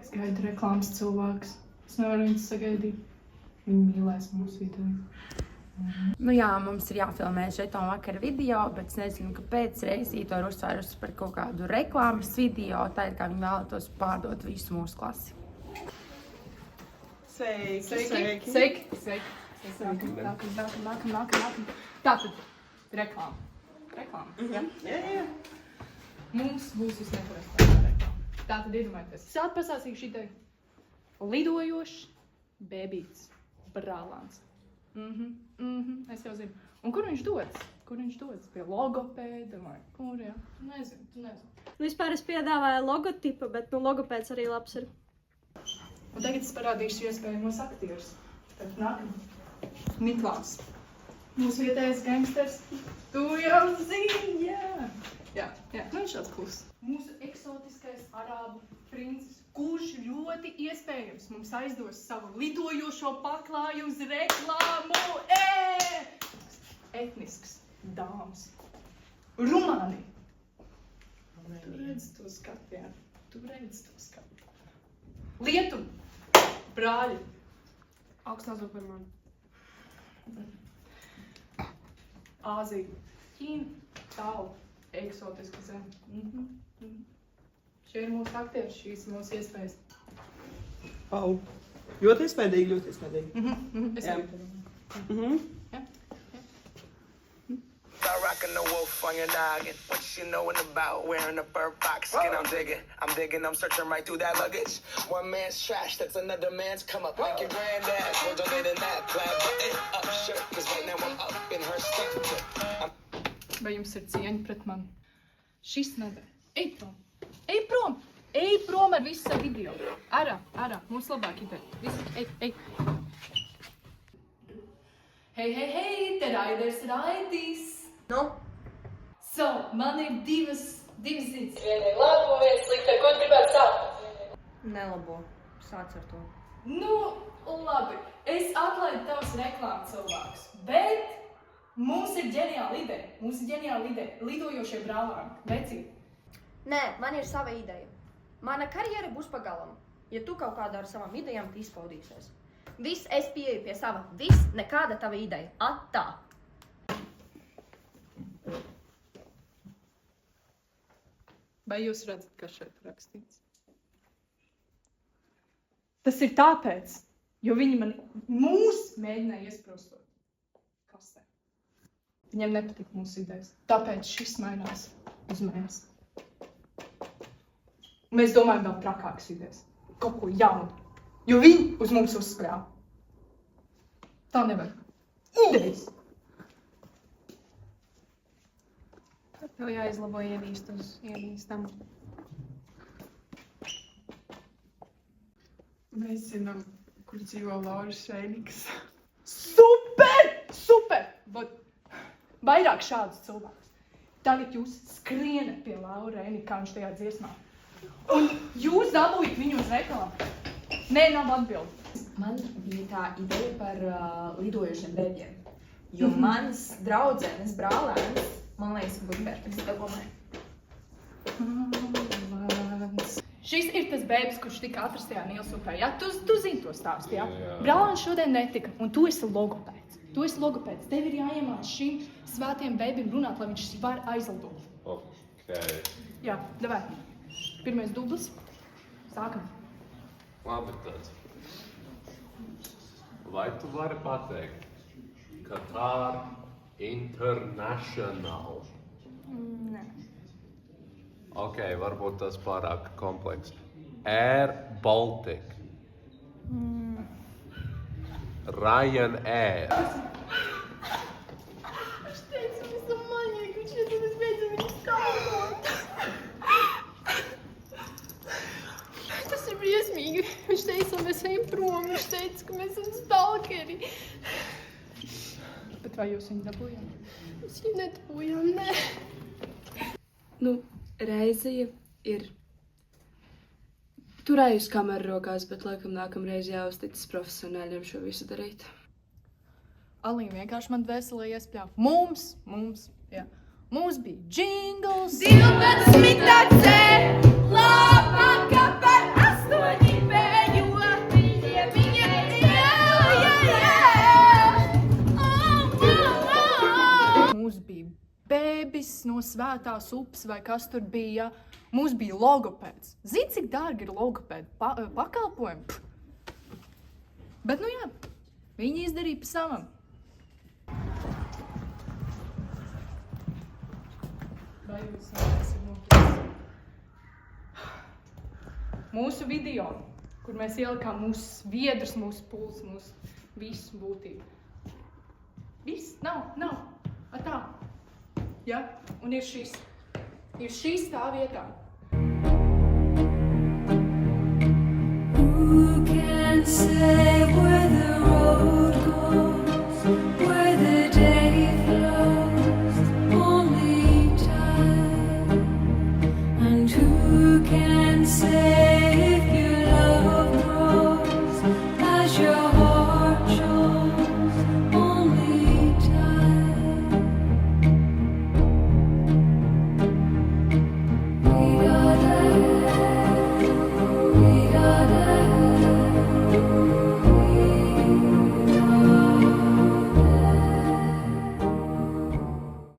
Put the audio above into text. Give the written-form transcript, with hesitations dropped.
Es gaidu reklāmas cilvēks. Es nevaru viņus sagaidīt. Viņi mīlēs mūsu video. Nu jā, mums ir jāfilmē šeto vakara video, bet es nezinu, kāpēc Reizī to ir uzsvērusi par kaut kādu reklāmas video, tā ir kā viņi vēlētos pārdot visu mūsu klasi. Sveiki. Nākam. Tātad, reklāma. Jā. Mums būs visneparastākā reklāma. Tātad iedomājieties. Es atpasāsīšu šitai lidojošs bēbīts brālāns. Es jau zinu. Un kur viņš dodas? Pie logopēda vai kur, jā? Nezinu. Vispār es piedāvāju logotipu, bet logopēds arī labs ir. Un tagad es parādīšu iespējamos aktierus. Tad nākam. Miklāns. Mūsu vietējais gangsters. Tu jau zini, jā. Nu viņš tāds kluss. Mūsu eksotiskais arābu princis, kurš ļoti iespējams mums aizdos savu lidojošo paklāju uz reklāmu. Etnisks dāmas. Rumānija. Tu redzi to skatu, jā. Lietuva. Brāļi. Augstās par mani. Āzija. Ķīna. Tālu. Eksotiska zeme. Šie ir mūsu aktieri, šīs ir mūsu iespējas. Ļoti iespējīgi. Es Jā. Start rocking the wolf on your noggin. What you knowin' about wearing a fur fox skin? I'm digging, I'm searching right through that luggage. One man's trash, that's another man's come up. Like your granddad, more donated than that. Plaid button up shirt, cause right now I'm up in her skirt. Vai jums ir cieņa pret mani? Šis nedara. Ej prom ar visu savu video. Ārā, mums labāk ideja. Visi, ej. Hei, there's raidīs. Nu? So, man ir divas ziņas. Viena ir laba, viena slikta. Ko gribētu sākt? Nelabo. Sāc ar to. Nu, labi. Es atlaidu tavs reklāmas cilvēkus, bet mums ir ģeniāla ideja. Lidojošie brālāni. Vecī. Nē, man ir sava ideja. Mana karjera būs pagalam, ja tu kaut kādā ar savām idejām izpaudīsies. Viss es pieeju pie sava. Viss nekāda tava ideja. Attā. Vai jūs redzat, kas šeit rakstīts? Tas ir tāpēc, jo viņi mūs mēģināja iesprostot kastē. Viņiem nepatika mūsu idejas. Tāpēc šis mainās uz mēs. Mēs domājam vēl trakākas idejas. Kaut ko jaunu. Jo viņi uz mums uzspļāva. Tā nevar. Idejas. Tev jāizlabo ievīstam. Mēs zinām, kur dzīvo Lauris Šeiniks. Super! But vairāk šādus cilvēkus. Tagad jūs skrienat pie Laura Reinika, kā viņš tajā dziesmā. Un jūs dabūjat viņu uz reklāmu. Nē, nav atbildi. Man bija tā ideja par lidojošiem bēbiem, jo mans draudzenes brālēns, man liekas, būtu perfekts dabūmē. Šis ir tas bēbis, kurš tika atrasts tajā Nīlas upē. Jā, tu zini to stāstu, jā? Brālēns šodien netika, un tu esi logopēds. Tev ir jāiemāc šim svētiem bēbim runāt, lai viņš var aizlidot. Okay. Jā, davai. Pirmais dublis. Sākam. Labi tad. Vai tu vari pateikt Qatar International? Nē. Ok, varbūt tas pārāk kompleks. Air Baltic. Ryanair. Viņš teica, mēs esam maņēki, viņš teica, mēs beidzam viņu stāvot. Tas ir briesmīgi. Viņš teica, mēs ejam prom, viņš teica, ka mēs esam stalkeri. Bet vai jūs viņu dabūjāt? Mēs viņu nedabūjām, nē. Nu, Reizija ir turējusi kameru rokās, bet laikam nākamreiz jāuzticas profesionāļiem šo visu darīt. Alīna vienkārši man dvēselē iespļāva. Mums bija jingles. 12. labākā par 8. svētās upes vai kas tur bija. Mums bija logopēds. Zini, cik dārgi ir logopēda pakalpojumi? Bet, nu jā, viņi izdarīja pa savam. Vai jūs neesat nopietni? Mūsu video, kur mēs ielikām mūsu sviedrus, mūsu pulsu, mūsu visu būtību. Viss, nav. Tā. Ja? Un ir šis tā vietā. Who can say where the road goes, where the day flows, only time, and who can say